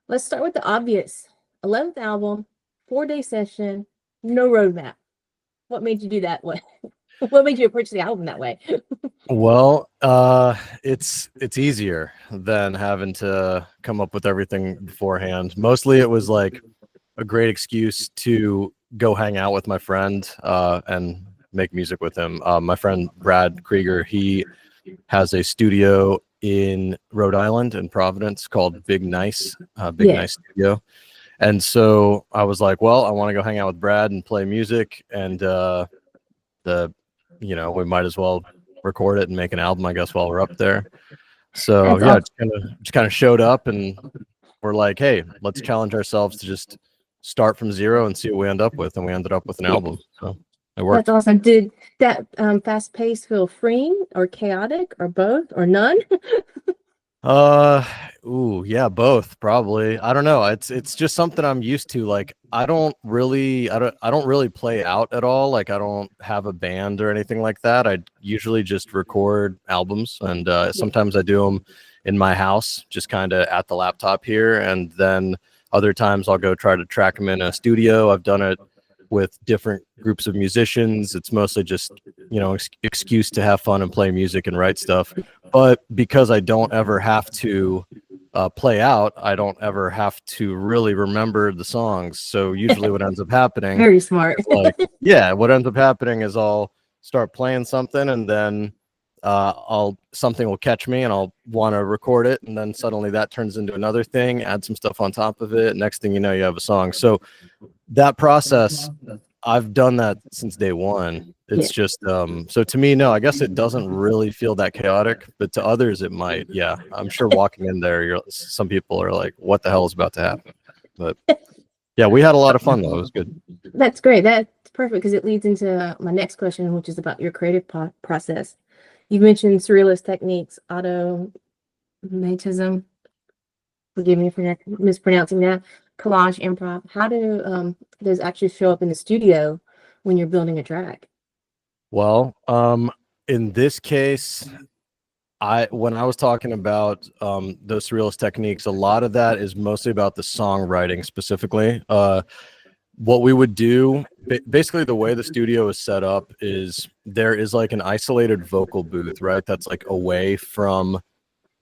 Let's start with the obvious. 11th album, 4-day session, no roadmap. What made you do that way? What made you approach the album that way? Well, it's easier than having to come up with everything beforehand. Mostly it was like a great excuse to go hang out with my friend and make music with him. My friend Brad Krieger, he has a studio in Rhode Island in Providence called Big Yeah, Nice Studio. And so I was like, well, I want to go hang out with Brad and play music, and the we might as well record it and make an album, I guess, while we're up there. So that's yeah, awesome. just kind of showed up, and we're like, hey, let's challenge ourselves to just start from zero and see what we end up with, and we ended up with an Yeah, album. So it that's worked. awesome. Did that fast pace feel freeing or chaotic or both or none? Uh, ooh, yeah, both probably. I don't know. It's just something I'm used to. Like I don't really play out at all. Like I don't have a band or anything like that. I usually just record albums, and Yeah, sometimes I do them in my house, just kind of at the laptop here, and then other times I'll go try to track them in a studio. I've done it with different groups of musicians. It's mostly just, excuse to have fun and play music and write stuff. But because I don't ever have to play out, I don't ever have to really remember the songs. So usually what ends up happening very smart. is what ends up happening is I'll start playing something, and then something will catch me and I'll want to record it, and then suddenly that turns into another thing, add some stuff on top of it. Next thing you know, you have a song. So that process, I've done that since day one. Yeah, It's just so to me, no, I guess it doesn't really feel that chaotic, but to others it might. Yeah, I'm sure walking in there, some people are like, what the hell is about to happen? But yeah, we had a lot of fun though. It was good. that's great. That's perfect because it leads into my next question, which is about your creative process. You mentioned surrealist techniques, automatism. Forgive me for mispronouncing that. Collage, improv. How do those actually show up in the studio when you're building a track? Well, in this case, when I was talking about those surrealist techniques, a lot of that is mostly about the songwriting specifically. What we would do, basically the way the studio is set up is there is like an isolated vocal booth, right? That's like away from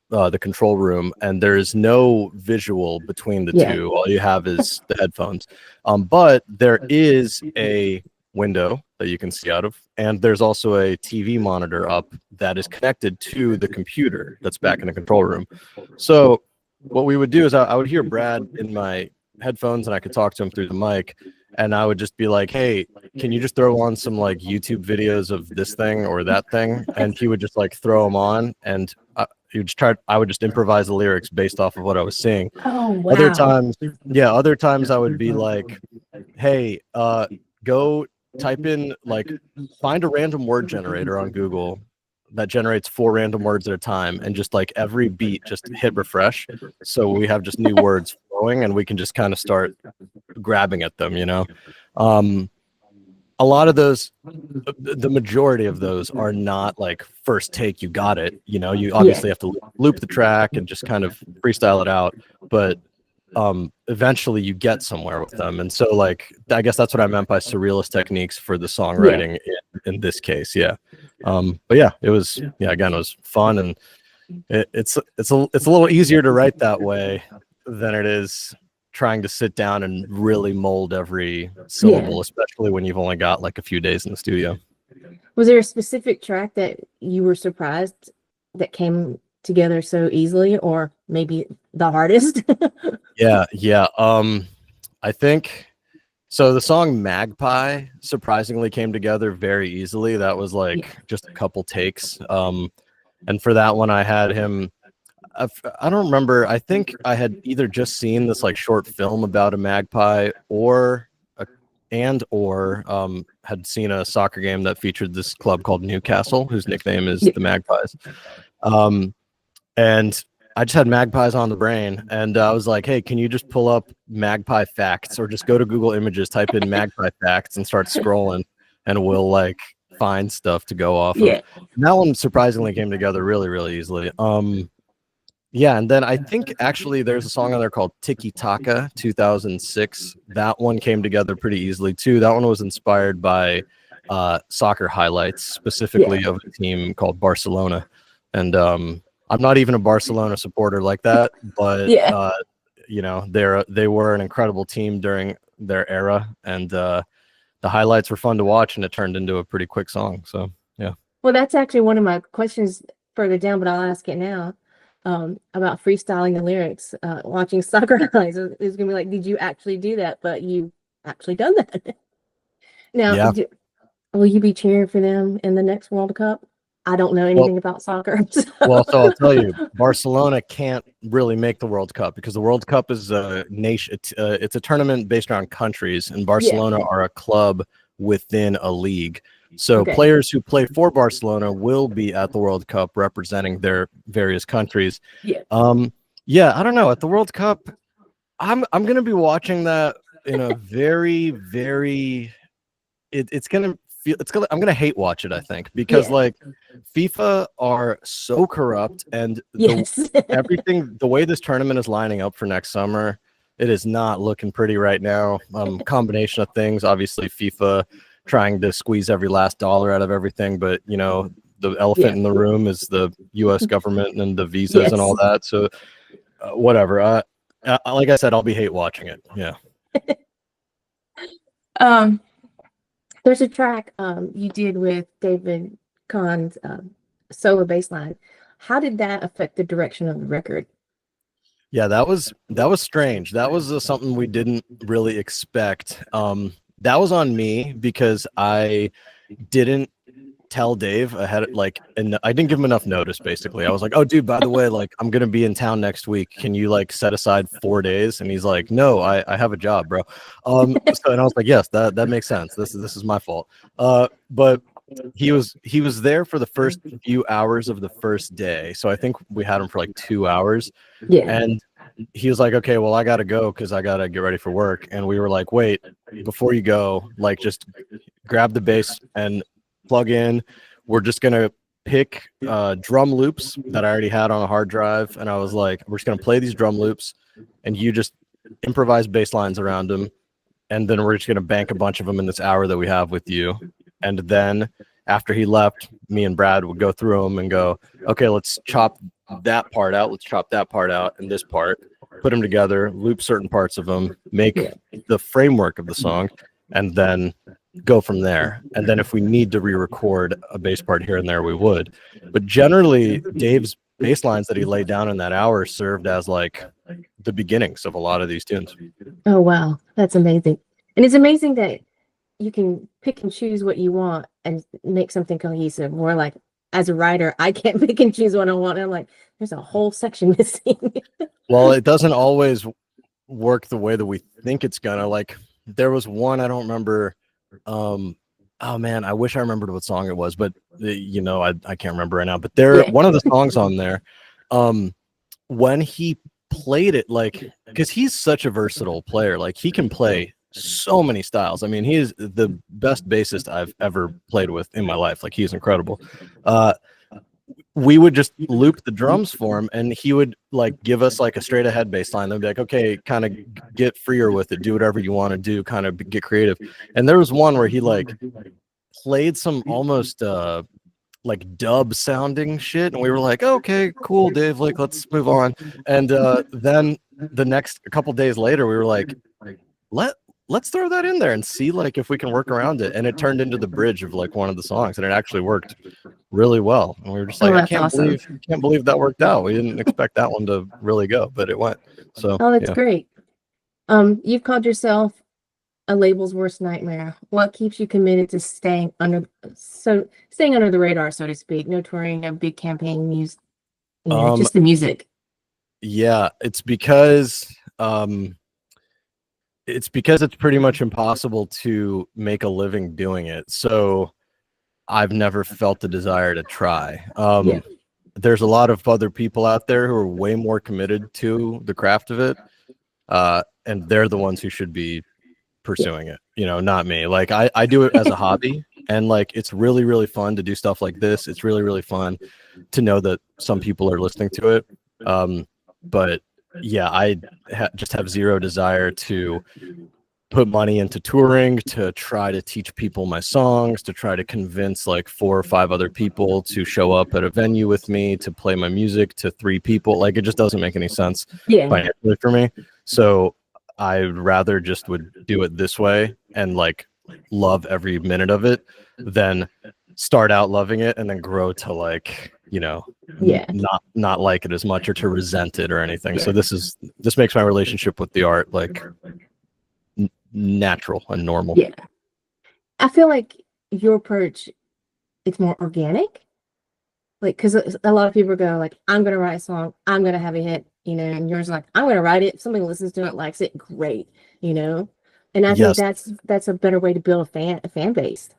the control room, and there is no visual between the Yeah. two. All you have is the headphones. But there is a window that you can see out of, and there's also a TV monitor up that is connected to the computer that's back in the control room. So what we would do is I would hear Brad in my headphones, and I could talk to him through the mic, and I would just be like, hey, can you just throw on some like YouTube videos of this thing or that thing? And he would just like throw them on, and I would just improvise the lyrics based off of what I was seeing. Oh, Other wow. times, other times I would be like, hey, go type in, like, find a random word generator on Google that generates 4 random words at a time, and just like every beat just hit refresh, so we have just new words flowing and we can just kind of start grabbing at them, um a lot of those, the majority of those are not like first take, you got it, you Yeah. obviously have to loop the track and just kind of freestyle it out, but eventually you get somewhere with them. And so, like, I guess that's what I meant by surrealist techniques for the Yeah. songwriting in this case. Yeah. But yeah, it was, again, it was fun, and it's a little easier to write that way than it is trying to sit down and really mold every Yeah. syllable, especially when you've only got like a few days in the studio. Was there a specific track that you were surprised that came together so easily, or maybe the hardest? Yeah. I think so. The song Magpie surprisingly came together very easily. That was Yeah. like just a couple takes. And for that one, I had him. I don't remember. I think I had either just seen this like short film about a magpie, or had seen a soccer game that featured this club called Newcastle, whose nickname is Yeah. the Magpies. And I just had magpies on the brain, and I was like, hey, can you just pull up magpie facts, or just go to Google Images, type in magpie facts, and start scrolling, and we'll like find stuff to go off of. Yeah. And that one surprisingly came together really, really easily. Yeah, and then I think actually there's a song on there called Tiki Taka 2006. That one came together pretty easily too. That one was inspired by soccer highlights, specifically Yeah. of a team called Barcelona. And I'm not even a Barcelona supporter like that, but Yeah. you know, they were an incredible team during their era, and the highlights were fun to watch, and it turned into a pretty quick song. So yeah. Well, that's actually one of my questions further down, but I'll ask it now. About freestyling the lyrics, watching soccer highlights is gonna be like, did you actually do that? But you actually done that. Now, Yeah. will you be cheering for them in the next World Cup? I don't know Well, anything about soccer. Well, so I'll tell you, Barcelona can't really make the World Cup because the World Cup is a nation. It's a tournament based around countries, and Yeah. Barcelona are a club within a league. So Okay. players who play for Barcelona will be at the World Cup representing their various countries. Yeah. Yeah, I don't know. At the World Cup, I'm gonna be watching that in a very, very. It's gonna feel. I'm gonna hate watch it. I think because Yeah. like FIFA are so corrupt, and Yes. the way this tournament is lining up for next summer, it is not looking pretty right now. Combination of things, obviously FIFA trying to squeeze every last dollar out of everything, but you know, the elephant Yeah. in the room is the US government and the visas and Yes. all that. So whatever. Like I said, I'll be hate watching it. Yeah. Um, there's a track you did with David Kahn's solo bass line. How did that affect the direction of the record? Yeah, that was strange. That was something we didn't really expect. That was on me because I didn't tell Dave ahead, like, and I didn't give him enough notice. Basically, I was like, "Oh, dude, by the way, like, I'm gonna be in town next week. Can you like set aside 4 days?" And he's like, "No, I have a job, bro." So and I was like, "Yes, that makes sense. This is my fault." But he was there for the first few hours of the first day, so I think we had him for like 2 hours, Yeah. and he was like, "Okay, well, I gotta go because I gotta get ready for work." And we were like, "Wait, before you go, like, just grab the bass and plug in. We're just gonna pick drum loops that I already had on a hard drive." And I was like, "We're just gonna play these drum loops, and you just improvise bass lines around them, and then we're just gonna bank a bunch of them in this hour that we have with you." And then after he left, me and Brad would go through them and go, "Okay, let's chop that part out. Let's chop that part out, and this part, put them together, loop certain parts of them, make the framework of the song, and then go from there. And then if we need to re-record a bass part here and there, we would." But generally, Dave's bass lines that he laid down in that hour served as like the beginnings of a lot of these tunes. Oh, wow. That's amazing. And it's amazing that you can pick and choose what you want and make something cohesive. More like, as a writer, I can't pick and choose what I want. I'm like, there's a whole section missing. Well, it doesn't always work the way that we think it's gonna. Like, there was one, I don't remember. Oh man, I wish I remembered what song it was, but you know, I can't remember right now. But there, Yeah. one of the songs on there, when he played it, like, because he's such a versatile player, like he can play so many styles. I mean, he is the best bassist I've ever played with in my life. Like, he's incredible. We would just loop the drums for him, and he would like give us like a straight ahead bass line. They'd be like, "Okay, kind of get freer with it, do whatever you want to do, kind of get creative." And there was one where he like played some almost like dub sounding shit, and we were like, "Okay, cool, Dave, like, let's move on." And then the next a couple days later, we were like, let's throw that in there and see like if we can work around it. And it turned into the bridge of like one of the songs, and it actually worked really well. And we were just like, Oh, I that's awesome. can't believe that worked out. We didn't expect that one to really go, but it went. So Oh, that's yeah. great. You've called yourself a label's worst nightmare. What keeps you committed to staying under the radar, so to speak? No touring, no big campaign music, just the music. Yeah, it's because it's pretty much impossible to make a living doing it. So I've never felt the desire to try. Yeah. There's a lot of other people out there who are way more committed to the craft of it, and they're the ones who should be pursuing it, you know, not me. Like, I do it as a hobby, and like it's really fun to do stuff like this. It's really fun to know that some people are listening to it. But yeah, I just have zero desire to put money into touring, to try to teach people my songs, to try to convince like 4 or 5 other people to show up at a venue with me, to play my music to 3 people. Like, it just doesn't make any sense financially for me. So I rather just would do it this way and like love every minute of it than start out loving it and then grow to like, you know, not like it as much or to resent it or anything. So this makes my relationship with the art like natural and normal. Yeah. I feel like your approach, it's more organic. Like, because a lot of people go like, I'm gonna write a song, I'm gonna have a hit, you know, and yours like, I'm gonna write it. If somebody listens to it, likes it, great, you know. And I think that's a better way to build a fan base.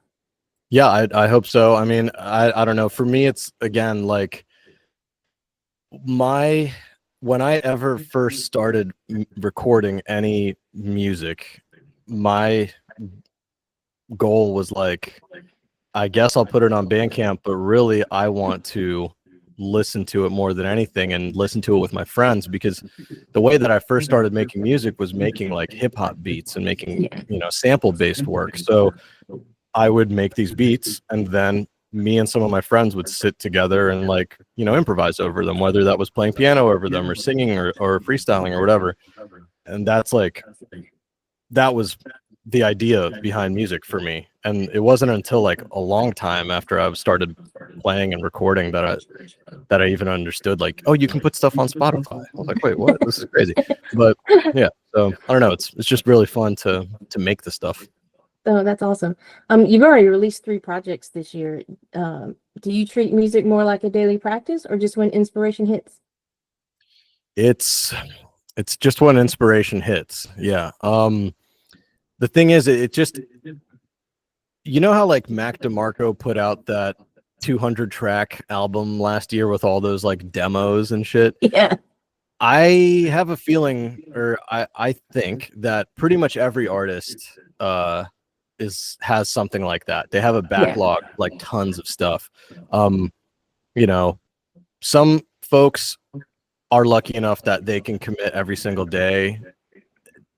Yeah, I hope so. I mean, I don't know. For me, it's again like when I ever first started recording any music, my goal was like, I guess I'll put it on Bandcamp, but really I want to listen to it more than anything and listen to it with my friends, because the way that I first started making music was making like hip hop beats and making, you know, sample based work. So I would make these beats and then me and some of my friends would sit together and like, you know, improvise over them, whether that was playing piano over them or singing or freestyling or whatever. And that's like, that was the idea behind music for me. And it wasn't until like a long time after I started playing and recording that I even understood like, oh, you can put stuff on Spotify. I was like, wait, what? This is crazy. But yeah, so I don't know. It's just really fun to make the stuff. Oh, that's awesome. You've already released 3 projects this year. Do you treat music more like a daily practice or just when inspiration hits? It's just when inspiration hits. Yeah. The thing is, it just, you know how like Mac DeMarco put out that 200 track album last year with all those like demos and shit? Yeah. I have a feeling, or I think that pretty much every artist has something like that. They have a backlog, like tons of stuff. You know, some folks are lucky enough that they can commit every single day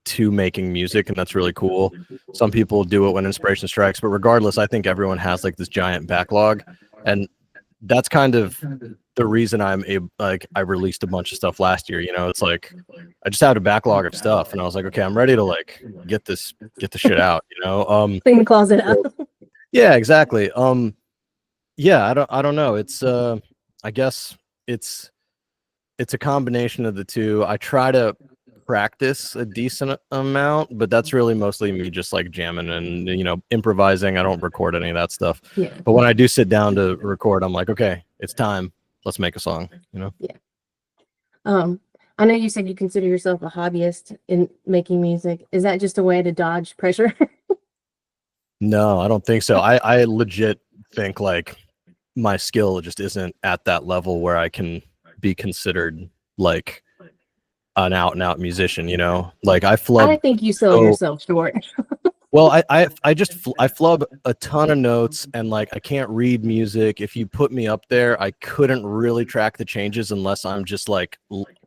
to making music, and that's really cool. Some people do it when inspiration strikes, but regardless, I think everyone has like this giant backlog, and that's kind of the reason I'm able, like, I released a bunch of stuff last year. You know, it's like I just had a backlog of stuff, and I was like, okay, I'm ready to like get the shit out. You know, clean the closet up. Yeah, exactly. Yeah, I don't know. It's I guess it's a combination of the two. I try to practice a decent amount, but that's really mostly me just like jamming and, you know, improvising. I don't record any of that stuff. Yeah. But when I do sit down to record, I'm like, okay, it's time. Let's make a song, you know? Yeah. I know you said you consider yourself a hobbyist in making music. Is that just a way to dodge pressure? No, I don't think so. I legit think like my skill just isn't at that level where I can be considered like an out and out musician, you know? Like I think you sell yourself short. Well, I flub a ton of notes, and like I can't read music. If you put me up there, I couldn't really track the changes unless I'm just like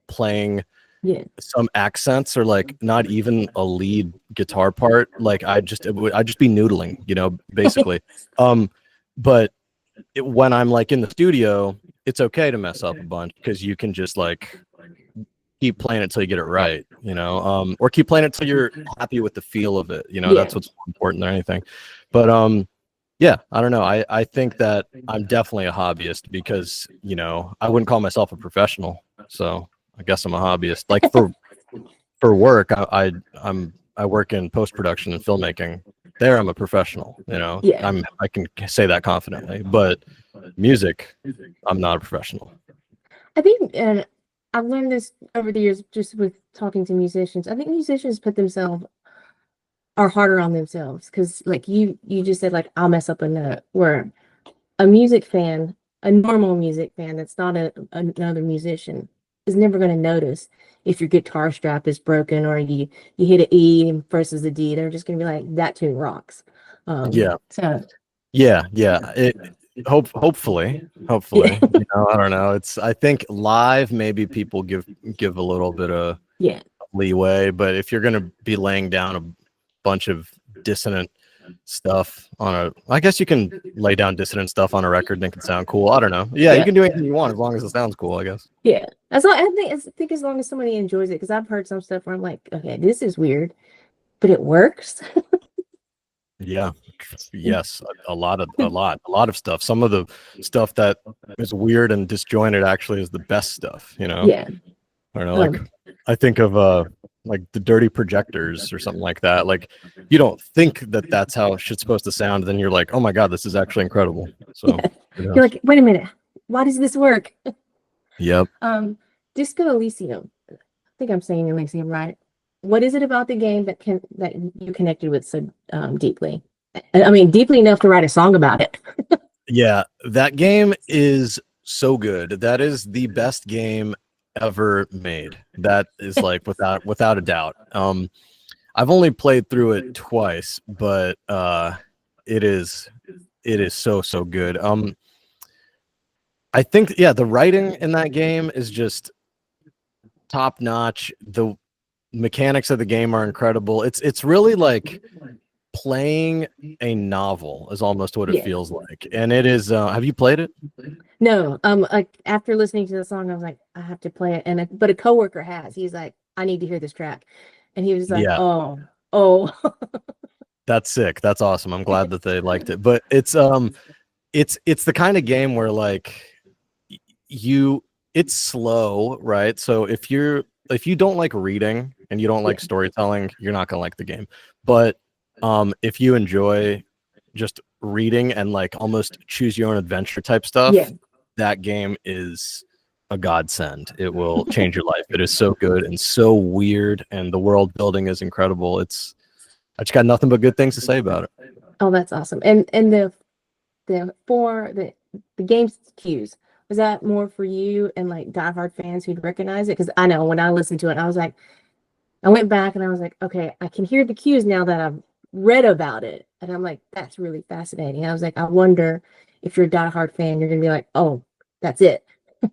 playing some accents or like not even a lead guitar I'd just be noodling, you know, basically. But when I'm like in the studio, it's okay to mess up a bunch because you can just like keep playing it till you get it right, you know, or keep playing it till you're happy with the feel of it, you know. That's what's more important than anything. But yeah, I don't know. I think that I'm definitely a hobbyist because, you know, I wouldn't call myself a professional, so I guess I'm a hobbyist. Like for work, I work in post-production and filmmaking. There I'm a professional, you know. I can say that confidently, but music, I'm not a professional. I think, and I've learned this over the years just with talking to musicians. I think musicians are harder on themselves because, like you just said, like I'll mess up a note. Where a music fan, a normal music fan that's not another musician, is never going to notice if your guitar strap is broken or you hit an E versus a D. They're just going to be like, that tune rocks. Yeah. So. Yeah. hopefully, Yeah. you know, I don't know. I think live maybe people give a little bit of Yeah. leeway, but if you're gonna be laying down a bunch of dissonant stuff on I guess you can lay down dissonant stuff on a record and it can sound cool. I don't know. Yeah, you Yeah. can do anything you want as long as it sounds cool, I guess. Yeah. As long, I think as long as somebody enjoys it, because I've heard some stuff where I'm like, okay, this is weird, but it works. Yeah. Yes, a lot of stuff. Some of the stuff that is weird and disjointed actually is the best stuff, you know. Yeah. I don't know, like I think of like the Dirty Projectors or something like that. Like you don't think that that's how shit's supposed to sound, then you're like, oh my god, this is actually incredible. So Yeah. You're like, wait a minute, why does this work? yep. Disco Elysium. I think I'm saying Elysium right. What is it about the game that you connected with so deeply? I mean, deeply enough to write a song about it. Yeah, that game is so good. That is the best game ever made. That is like without a doubt. I've only played through it twice, but it is so good. I think the writing in that game is just top notch. The mechanics of the game are incredible. It's really like playing a novel is almost what it feels like. And it is have you played it? No, like after listening to the song, I was like, I have to play it. But a coworker has. He's like, I need to hear this track. And he was like, oh. That's sick. That's awesome. I'm glad that they liked it. But it's the kind of game where like it's slow, right? So if you don't like reading and you don't like storytelling, you're not gonna like the game. But if you enjoy just reading and like almost choose your own adventure type stuff, that game is a godsend. It will change your life. It is so good and so weird, and the world building is incredible. I just got nothing but good things to say about it. Oh, that's awesome. And the game's cues, was that more for you and like diehard fans who'd recognize it? Because I know when I listened to it, I was like, I went back and I was like, okay, I can hear the cues now that I've read about it. And I'm like, that's really fascinating. I was like, I wonder if you're a diehard fan, you're gonna be like, oh, that's it.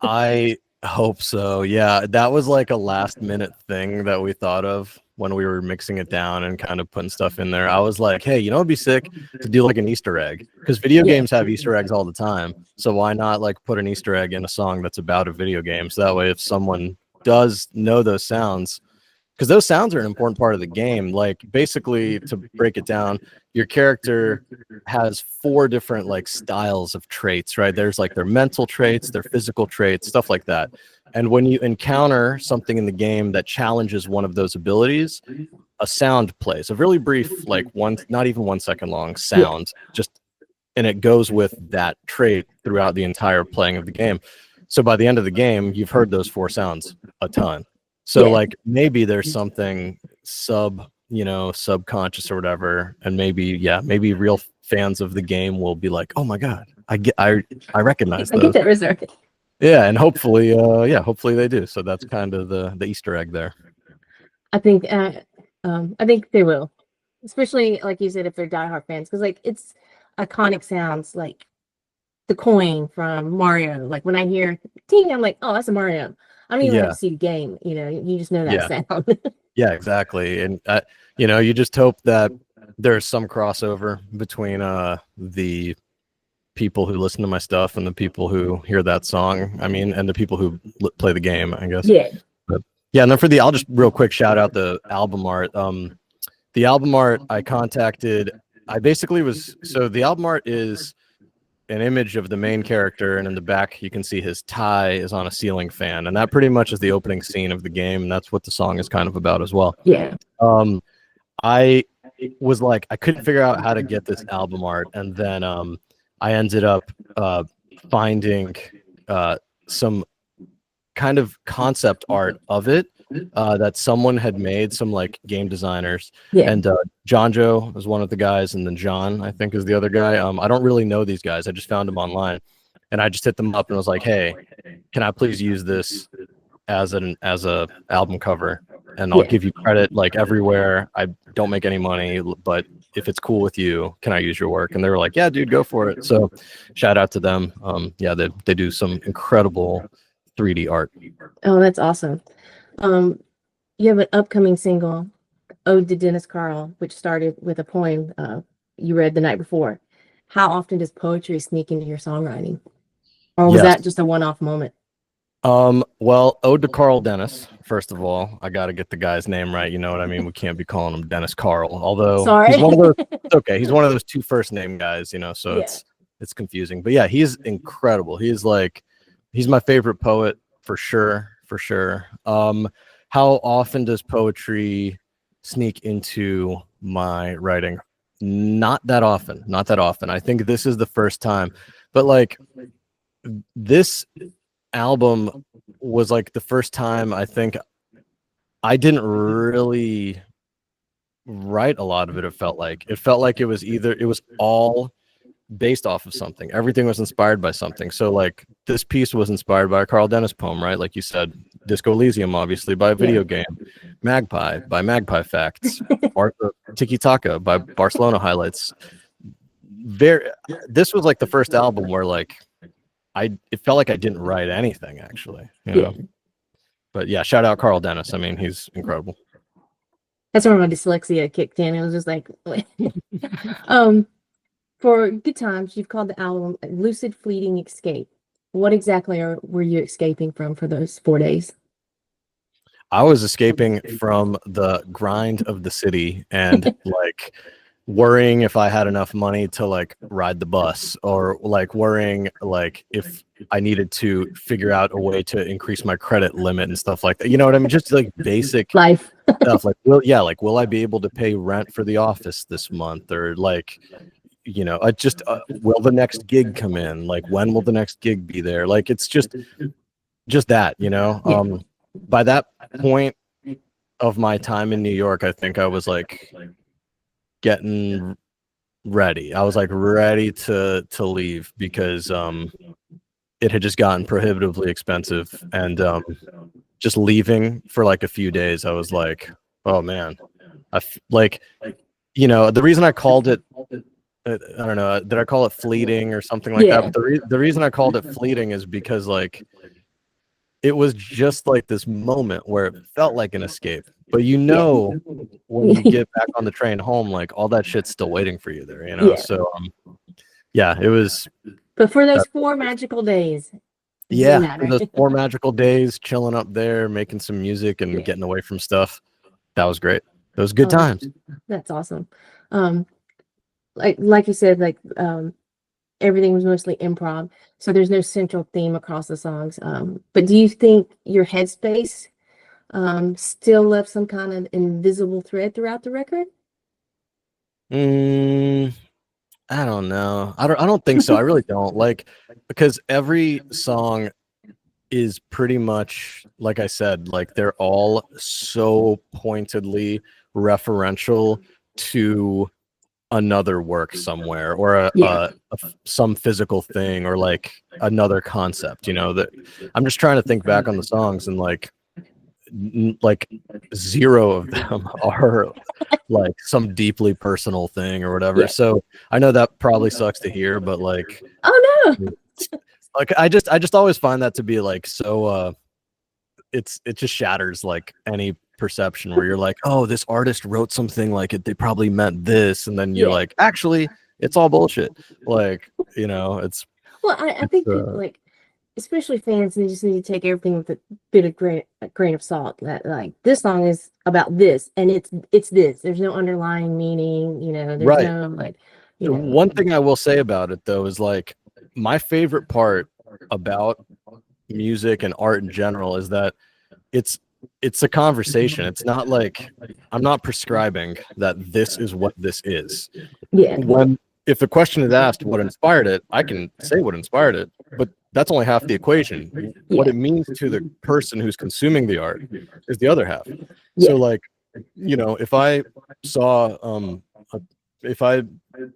I hope so. Yeah, that was like a last minute thing that we thought of when we were mixing it down and kind of putting stuff in there. I was like, hey, it'd be sick to do like an Easter egg, because video games have Easter eggs all the time. So why not like put an Easter egg in a song that's about a video game? So that way, if someone does know those sounds, because those sounds are an important part of the game. Like basically, to break it down, your character has 4 different like styles of traits, right? There's like their mental traits, their physical traits, stuff like that. And when you encounter something in the game that challenges one of those abilities, a sound plays, a really brief, like not even 1 second long sound, and it goes with that trait throughout the entire playing of the game. So by the end of the game, you've heard those 4 sounds a ton. So like maybe there's something subconscious or whatever, and maybe real fans of the game will be like, oh my god, I recognize those. I get that reserved. Yeah, and hopefully they do. So that's kind of the Easter egg there. I think they will, especially like you said, if they're diehard fans, because like it's iconic sounds, like the coin from Mario. Like when I hear ting, I'm like, oh, that's a Mario. I don't even have to see the game. You just know that sound. Yeah, exactly. And you just hope that there's some crossover between the people who listen to my stuff and the people who hear that song. I mean, and the people who play the game, I guess. Yeah. But, yeah, and then I'll just real quick shout out the album art. The album art the album art is an image of the main character, and in the back you can see his tie is on a ceiling fan, and that pretty much is the opening scene of the game, and that's what the song is kind of about as well. I was like, I couldn't figure out how to get this album art, and then I ended up finding some kind of concept art of it that someone had made, some like game designers, and John Joe was one of the guys, and then John, I think, is the other guy. I don't really know these guys. I just found them online, and I just hit them up and was like, hey, can I please use this as a album cover? and I'll Yeah. give you credit like everywhere. I don't make any money, but if it's cool with you, can I use your work? And they were like, yeah, dude, go for it. So shout out to them. Yeah, they do some incredible 3D art. Oh, that's awesome. Um, you have an upcoming single, Ode to Dennis Carl, which started with a poem you read the night before. How often does poetry sneak into your songwriting? Or was Yes. that just a one-off moment? Well, ode to Carl Dennis. First of all, I got to get the guy's name right. You know what I mean? We can't be calling him Dennis Carl. Although Sorry. he's one of those. It's okay. He's one of those two first name guys. You know, so Yeah. it's confusing. But yeah, he's incredible. He's my favorite poet for sure. For sure. How often does poetry sneak into my writing? Not that often. Not that often. I think this is the first time. But like this album was like the first time I think I didn't really write a lot of it. It felt like it was all based off of something. Everything was inspired by something. So like this piece was inspired by a Carl Dennis poem, right? Like you said, Disco Elysium, obviously by a video game, Magpie by Magpie Facts, Tiki Taka by Barcelona Highlights. This was like the first album where like it felt like I didn't write anything actually, you know. But yeah, shout out Carl Dennis. I mean, he's incredible. That's where my dyslexia kicked in. It was just like, for Good Times, you've called the album a Lucid Fleeting Escape. What exactly were you escaping from for those 4 days? I was escaping from the grind of the city and like worrying if I had enough money to like ride the bus, or like worrying like if I needed to figure out a way to increase my credit limit and stuff like that. You know what I mean? Just like basic Life. stuff. Like, will I be able to pay rent for the office this month? Or like, you know, will the next gig come in? Like, when will the next gig be there? Like, it's just that, you know. By that point of my time in New York, I think I was like getting ready. I was like ready to leave because it had just gotten prohibitively expensive, and just leaving for like a few days, I was like, oh man, like, you know, the reason I called it, I don't know, did I call it fleeting or something like that? But the reason I called it fleeting is because like it was just like this moment where it felt like an escape, but you know, when you get back on the train home, like all that shit's still waiting for you there, you know. So yeah, it was. But for those 4 magical days. Yeah, for those 4 magical days chilling up there, making some music and getting away from stuff. That was great. Those good times. That's awesome. Like you said, like everything was mostly improv, so there's no central theme across the songs. But do you think your headspace still left some kind of invisible thread throughout the record? I don't know. I don't think so. I really don't. Like, because every song is pretty much, like I said, like they're all so pointedly referential to another work somewhere, or some physical thing, or like another concept, you know. That I'm just trying to think back on the songs, and like 0 of them are like some deeply personal thing or whatever. So I know that probably sucks to hear, but like, oh no, like I just always find that to be like so it just shatters like any perception where you're like, oh, this artist wrote something like they probably meant this, and then you're like, actually it's all bullshit. Like, you know, it's I think that, like, especially fans, they just need to take everything with a bit of grain of salt. That like this song is about this, and it's this. There's no underlying meaning, you know. There's no like, you know. One thing I will say about it though is like my favorite part about music and art in general is that it's a conversation. It's not like I'm not prescribing that this is what this is. If the question is asked what inspired it, I can say what inspired it, but that's only half the equation. What it means to the person who's consuming the art is the other half. So like, you know, if I saw if I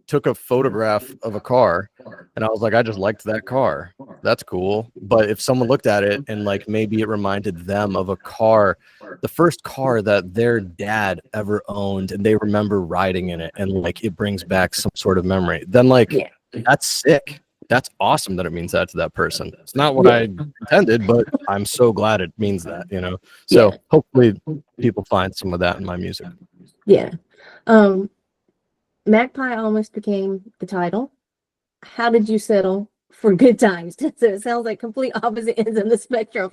took a photograph of a car and I was like, I just liked that car. That's cool. But if someone looked at it and like maybe it reminded them of a car, the first car that their dad ever owned, and they remember riding in it, and like it brings back some sort of memory, then like that's sick. That's awesome that it means that to that person. It's not what I intended, but I'm so glad it means that, you know. So hopefully people find some of that in my music. Yeah. Magpie almost became the title. How did you settle for Good Times? So it sounds like complete opposite ends of the spectrum.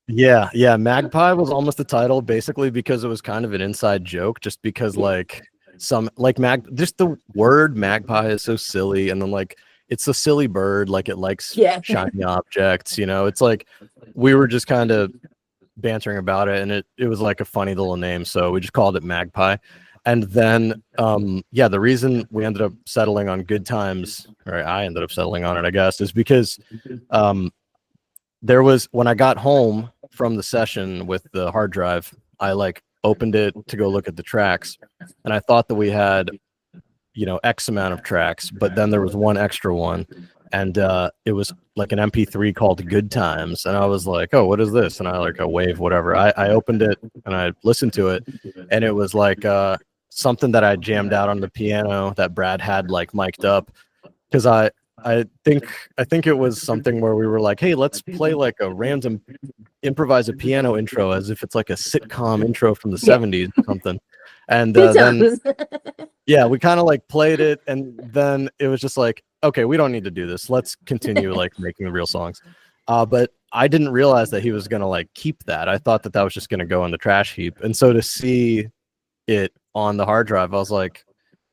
Yeah. Magpie was almost the title, basically because it was kind of an inside joke, just because like just the word magpie is so silly, and then like it's a silly bird, like it likes shiny objects, you know. It's like we were just kind of bantering about it, and it was like a funny little name, so we just called it Magpie. And then the reason we ended up settling on Good Times, or I ended up settling on it, I guess, is because there was, when I got home from the session with the hard drive, I like opened it to go look at the tracks, and I thought that we had, you know, X amount of tracks, but then there was one extra one, and it was like an MP3 called Good Times, and I was like, oh, what is this? And I like a wave, whatever. I opened it and I listened to it, and it was like something that I jammed out on the piano that Brad had like mic'd up, because I think it was something where we were like, hey, let's play like a random improvise a piano intro as if it's like a sitcom intro from the 70s or something. And then we kind of like played it, and then it was just like, okay, we don't need to do this. Let's continue like making the real songs. But I didn't realize that he was gonna like keep that. I thought that that was just gonna go in the trash heap. And so to see it on the hard drive, I was like,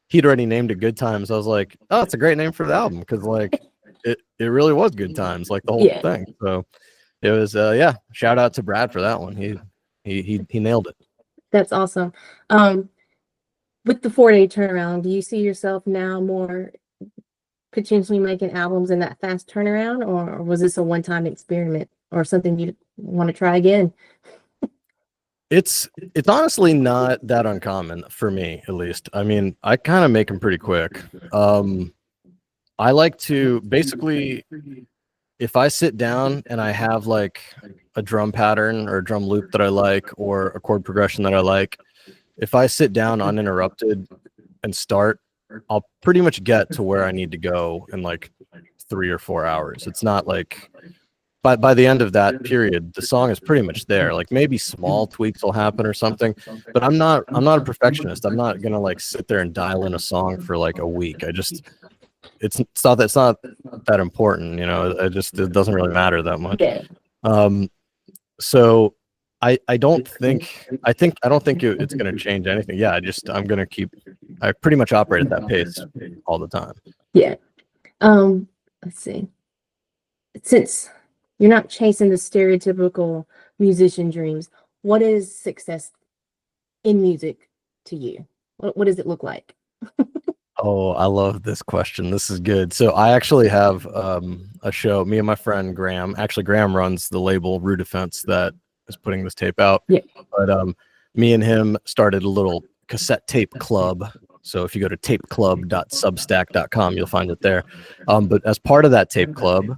he'd already named it Good Times. I was like, oh, it's a great name for the album, because like it really was Good Times, like the whole thing. So it was shout out to Brad for that one. He nailed it. That's awesome. With the 4-day turnaround, do you see yourself now more potentially making albums in that fast turnaround, or was this a one-time experiment or something you want to try again? It's honestly not that uncommon for me, at least. I mean, I kind of make them pretty quick. I like to basically, if I sit down and I have like a drum pattern or a drum loop that I like, or a chord progression that I like, if I sit down uninterrupted and start, I'll pretty much get to where I need to go in like 3 or 4 hours. It's not like by the end of that period, the song is pretty much there. Like maybe small tweaks will happen or something, but I'm not a perfectionist. I'm not gonna like sit there and dial in a song for like a week. It's not that important, you know. It doesn't really matter that much. So I don't think it's gonna change anything. Yeah, I pretty much operate at that pace all the time. Yeah. Let's see. Since you're not chasing the stereotypical musician dreams, what is success in music to you? What does it look like? Oh, I love this question. This is good. So I actually have a show. Me and my friend Graham. Actually, Graham runs the label Rue Defense that is putting this tape out. Yeah. But me and him started a little cassette tape club. So if you go to tapeclub.substack.com, you'll find it there. But as part of that tape club,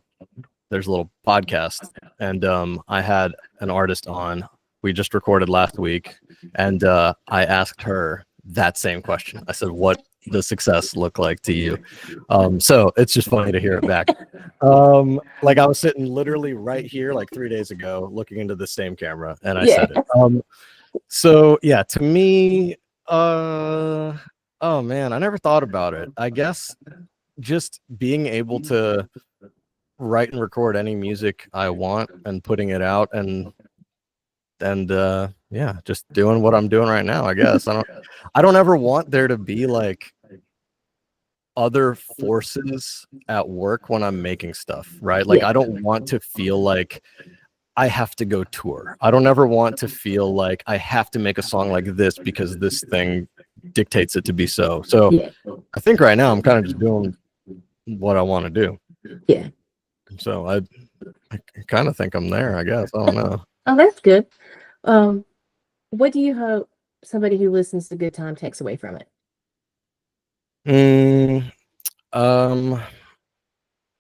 there's a little podcast, and I had an artist on. We just recorded last week, and I asked her that same question. I said, what does success look like to you? So it's just funny to hear it back. Like I was sitting literally right here like 3 days ago looking into the same camera, and I said it. So yeah, to me, oh man, I never thought about it. I guess just being able to write and record any music I want and putting it out, and just doing what I'm doing right now, I guess. I don't ever want there to be like other forces at work when I'm making stuff, right? Like I don't want to feel like I have to go tour. I don't ever want to feel like I have to make a song like this because this thing dictates it to be so. So I think right now I'm kind of just doing what I want to do. Yeah. So I kind of think I'm there, I guess. I don't know. Oh, that's good. What do you hope somebody who listens to Good Time takes away from it? Mm, um,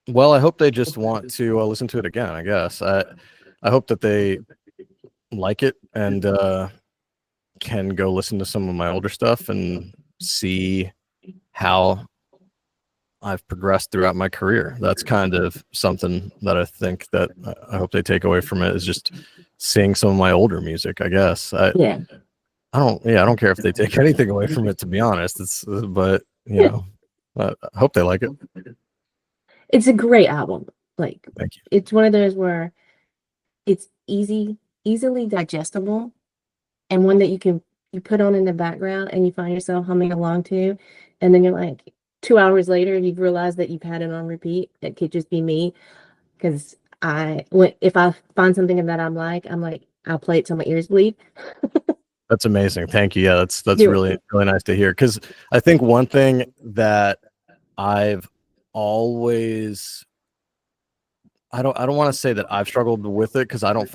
well, I hope they just want to listen to it again, I guess. I hope that they like it and can go listen to some of my older stuff and see how I've progressed throughout my career. That's kind of something that I think that I hope they take away from it, is just seeing some of my older music, I guess. Yeah. I don't care if they take anything away from it, to be honest. But Yeah. I hope they like it. It's a great album. Like, Thank you. it's one of those where it's easily digestible, and one that you put on in the background and you find yourself humming along to, and then you're like 2 hours later you've realized that you've had it on repeat. That could just be me, because if I find something that I'm like, I'll play it till my ears bleed. That's amazing. Thank you. Yeah, that's You're really really nice to hear, because I think one thing that I've always I don't want to say that I've struggled with it, because I don't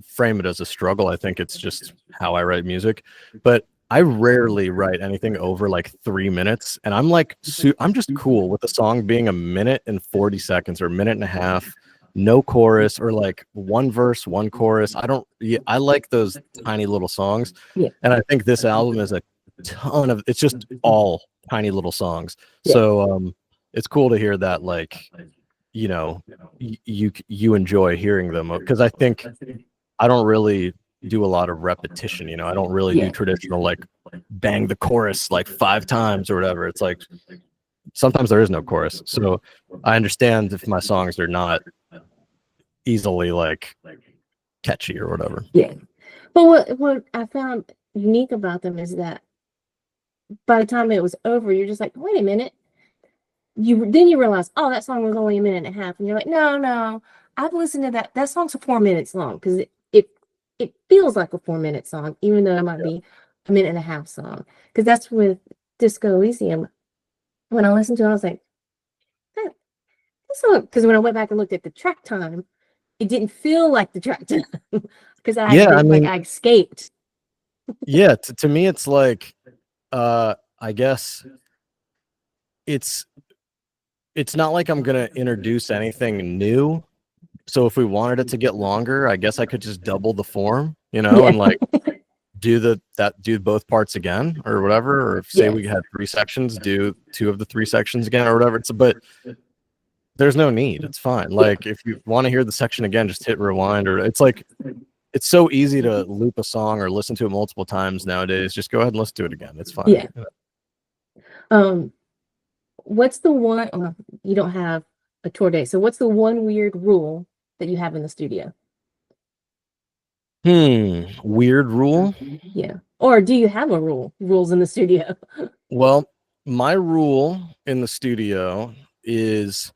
frame it as a struggle. I think it's just how I write music. But I rarely write anything over like 3 minutes, and I'm just cool with the song being a minute and 40 seconds or a minute and a half, no chorus, or like one verse, one chorus. I like those tiny little songs, yeah, and I think this album is a ton of, it's just all tiny little songs. yeah, So it's cool to hear that, like, you enjoy hearing them, because I think I don't really do a lot of repetition. I don't really do yeah, traditional, like, bang the chorus like 5 times or whatever. It's like sometimes there is no chorus, so I understand if my songs are not easily like catchy or whatever. yeah. But what I found unique about them is that by the time it was over, you're just like, wait a minute. You realize, oh, that song was only a minute and a half, and you're like, no, I've listened to that song's 4 minutes long, because it feels like a 4 minute song, even though it might be a minute and a half song. Because that's with Disco Elysium. When I listened to it, I was like, that song, because when I went back and looked at the track time, it didn't feel like the track time, because I had Yeah, I been like, mean, I escaped. yeah, to me it's like, I guess it's it's not like I'm gonna introduce anything new. So if we wanted it to get longer, I guess I could just double the form, Yeah, and like do both parts again or whatever. Or if, say, yeah, we had 3 sections, do 2 of the 3 sections again or whatever. But there's no need. It's fine. yeah, Like, if you want to hear the section again, just hit rewind. Or it's like, it's so easy to loop a song or listen to it multiple times nowadays. Just go ahead and listen to it again. It's fine. yeah. Um, what's the one? You don't have a tour date, so what's the one weird rule that you have in the studio? Weird rule. Yeah. Or do you have a rules in the studio? Well, my rule in the studio is,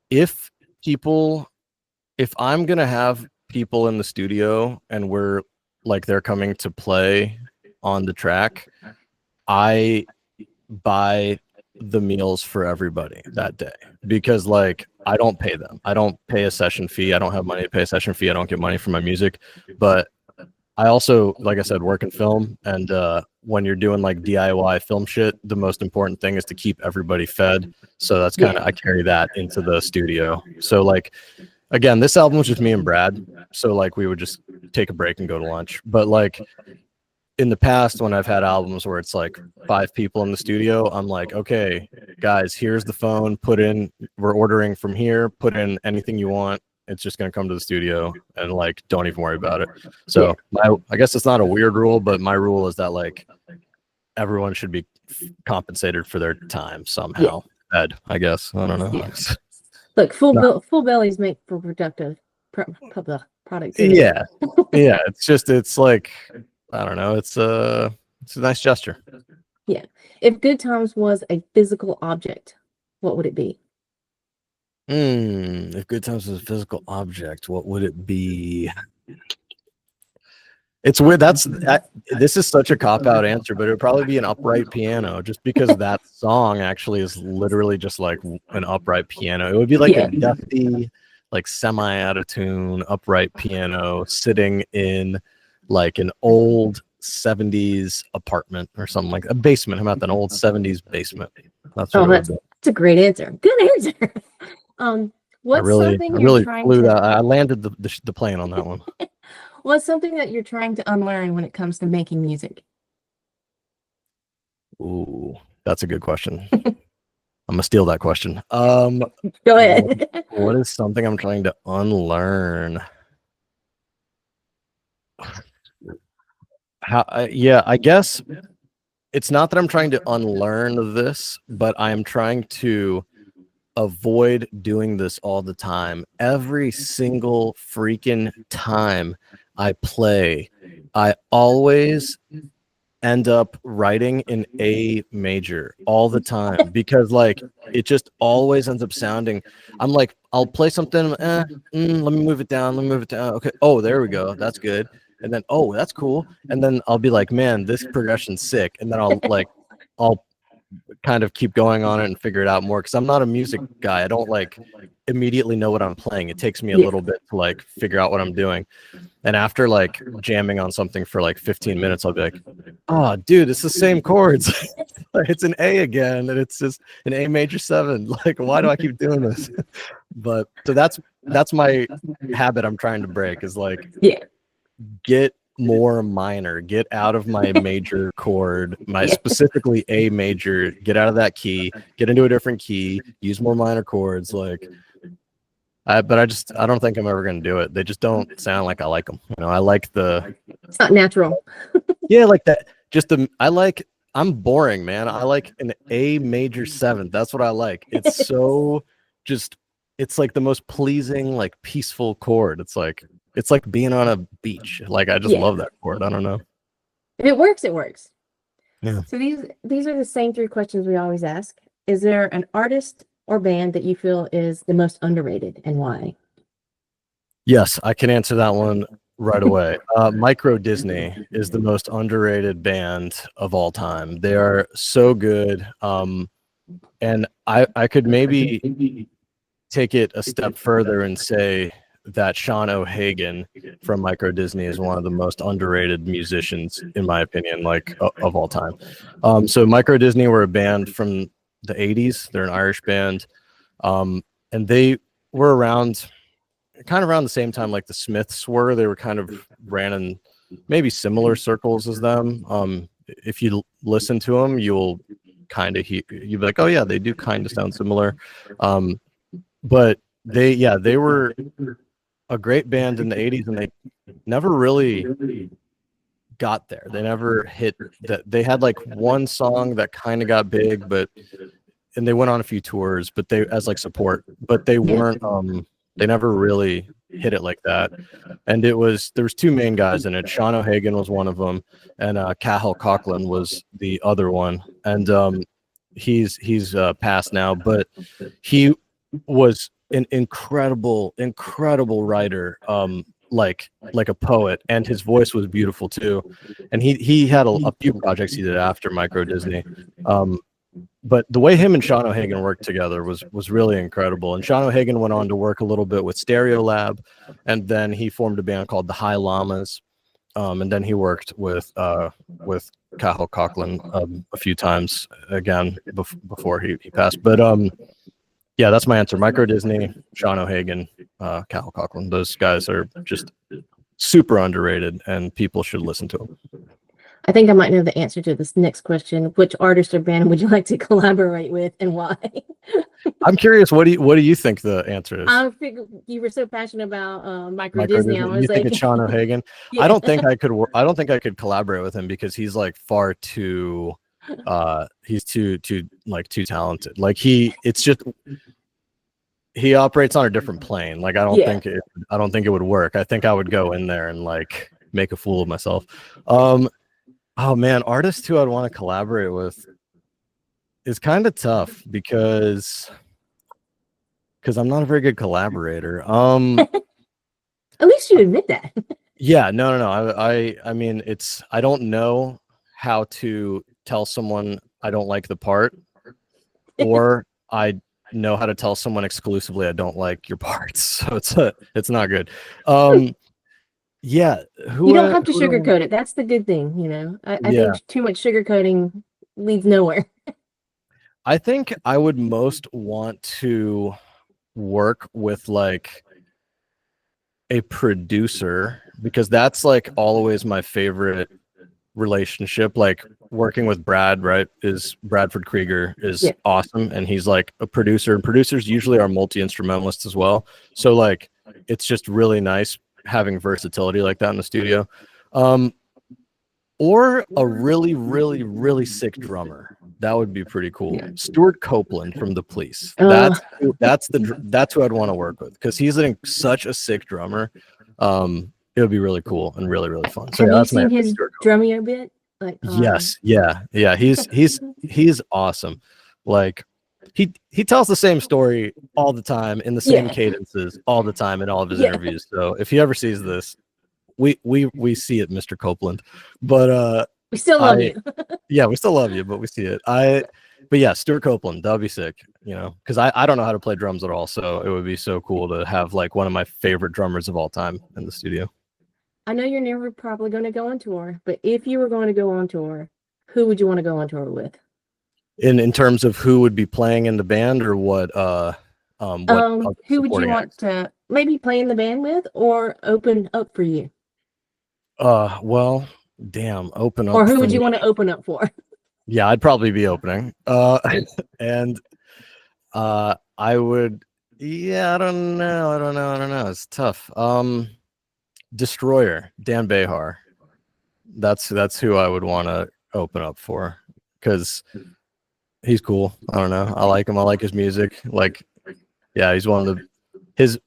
if people if I'm gonna have people in the studio and they're coming to play on the track, I buy the meals for everybody that day, because, like, I don't pay them. I don't pay a session fee. I don't have money to pay a session fee. I don't get money from my music. But I also, like I said, work in film, and when you're doing like DIY film shit, the most important thing is to keep everybody fed. So that's kind of, Yeah. I carry that into the studio. So, like, again, this album was just me and Brad. So, like, we would just take a break and go to lunch. But, like, in the past, when I've had albums where it's like 5 people in the studio, I'm like, okay, guys, here's the phone. We're ordering from here. Put in anything you want. It's just going to come to the studio, and, like, don't even worry about it. Yeah. So I guess it's not a weird rule, but my rule is that, like, everyone should be compensated for their time Yeah. somehow. Fed, I guess. I don't know. Yeah. Look, full bellies make for productive productivity. Yeah. Yeah. It's like, I don't know. It's a nice gesture. Yeah. If Good Times was a physical object, what would it be? If Good Times was a physical object, what would it be? It's weird. This is such a cop-out answer, but it would probably be an upright piano, just because that song actually is literally just like an upright piano. It would be like a Yeah. dusty, like, semi out of tune upright piano sitting in like an old 70s apartment or something like a basement. How about that old 70s basement? That's Oh, what it would be. that's a great answer. Good answer. What's I something you're really trying flew to that. I landed the plane on that one. what's something that you're trying to unlearn when it comes to making music? Ooh, that's a good question. I'm gonna steal that question. Go ahead. What is something I'm trying to unlearn? Yeah, I guess it's not that I'm trying to unlearn this, but I am trying to avoid doing this all the time. Every single freaking time I play, I always end up writing in A major all the time because like it just always ends up sounding. I'm like, I'll play something, let me move it down, Okay, oh, there we go, that's good. And then, oh, that's cool. And then I'll be like, man, this progression's sick. And then I'll kind of keep going on it and figure it out more because I'm not a music guy. I don't like immediately know what I'm playing. It takes me a Yeah. little bit to like figure out what I'm doing. And after like jamming on something for like 15 minutes, I'll be like, oh, dude, it's the same chords. It's an A again, and it's just an A major 7. Like, why do I keep doing this? But so that's my habit I'm trying to break is like, Yeah. get more minor, get out of my major chord, my Yeah. specifically A major, get out of that key, get into a different key, use more minor chords. Like, but I don't think I'm ever going to do it. They just don't sound like I like them. You know, I like It's not natural. yeah, like that. I'm boring, man. I like an A major 7th. That's what I like. It's so just, it's like the most pleasing, like peaceful chord. It's like being on a beach. Like, I just Yeah. love that chord. I don't know. If it works, it works. Yeah. So these are the same 3 questions we always ask. Is there an artist or band that you feel is the most underrated and why? Yes, I can answer that one right away. Micro Disney is the most underrated band of all time. They are so good. And I could maybe take it a step further and say that Sean O'Hagan from Micro Disney is one of the most underrated musicians, in my opinion, like of all time. So Micro Disney were a band from the 80s. They're an Irish band. And they were around kind of around the same time like the Smiths were. They were kind of ran in maybe similar circles as them. If you listen to them, you'll kind of you'll be like, oh yeah, they do kind of sound similar. But they were a great band in the 80s, and they never really got there. They never hit that. They had like one song that kind of got big, and they went on a few tours, but they as like support, but they weren't they never really hit it like that. And there was 2 main guys in it. Sean O'Hagan was one of them, and Cahill Coughlin was the other one. And he's passed now, but he was an incredible writer, like a poet, and his voice was beautiful too. And he had a few projects he did after Micro Disney. But the way him and Sean O'Hagan worked together was really incredible. And Sean O'Hagan went on to work a little bit with Stereolab, and then he formed a band called the High Llamas. And then he worked with Cahill Coughlin a few times again before he passed. But yeah, that's my answer. Micro Disney, Sean O'Hagan, Cahill Coughlin. Those guys are just super underrated, and people should listen to them. I think I might know the answer to this next question. Which artist or band would you like to collaborate with and why? I'm curious. What do you think the answer is? I figured you were so passionate about Micro Disney. Disney. I was you think it's Sean O'Hagan? Yeah. I don't think I could collaborate with him because he's like far too he's too talented. Like he operates on a different plane. Like I don't think it would work. I think I would go in there and like make a fool of myself. Oh man, artists who I'd want to collaborate with is kind of tough because I'm not a very good collaborator. At least you admit that. Yeah, no. I mean, I don't know how to tell someone I don't like the part, or I know how to tell someone exclusively I don't like your parts. So it's not good. Yeah, You don't have to who do sugarcoat it. That's the good thing, you know. I yeah. think too much sugarcoating leads nowhere. I think I would most want to work with like a producer because that's like always my favorite relationship. Like working with Brad, right? Is Bradford Krieger is Yeah. awesome, and he's like a producer, and producers usually are multi-instrumentalists as well. So like it's just really nice having versatility like that in the studio. Um, or a really, really, really sick drummer. That would be pretty cool. Yeah. Stuart Copeland from The Police. Uh, That's who I'd want to work with because he's such a sick drummer. It would be really cool and really, really fun. So have yeah, you that's my seen answer, his Stuart Copeland. Drumeo bit? Like, Yes, yeah. He's awesome. Like he tells the same story all the time in the same yeah, cadences all the time in all of his yeah. interviews. So if he ever sees this, we see it, Mr. Copeland. But We still love I you. yeah, we still love you, but we see it. But yeah, Stuart Copeland, that would be sick, you know, because I don't know how to play drums at all. So it would be so cool to have like one of my favorite drummers of all time in the studio. I know you're never probably going to go on tour, but if you were going to go on tour, who would you want to go on tour with? In terms of who would be playing in the band or what other Who would you supporting want acts. to maybe play in the band with or open up for you? Well, damn, open Or up who for would you me. want to open up for? Yeah, I'd probably be opening. And I would. Yeah, I don't know. It's tough. Destroyer, Dan Behar. That's who I would want to open up for because he's cool. I don't know. I like him. I like his music. Like, yeah, he's one of the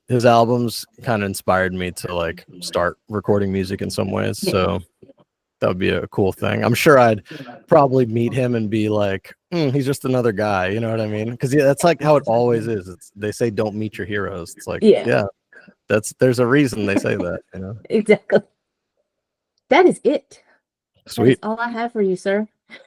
his albums kind of inspired me to like start recording music in some ways. Yeah. So that would be a cool thing. I'm sure I'd probably meet him and be like, he's just another guy. You know what I mean? Because yeah, that's like how it always is. They say don't meet your heroes. It's like, Yeah, yeah, there's a reason they say that. You know, exactly. That is it. That is sweet. all I have for you, sir.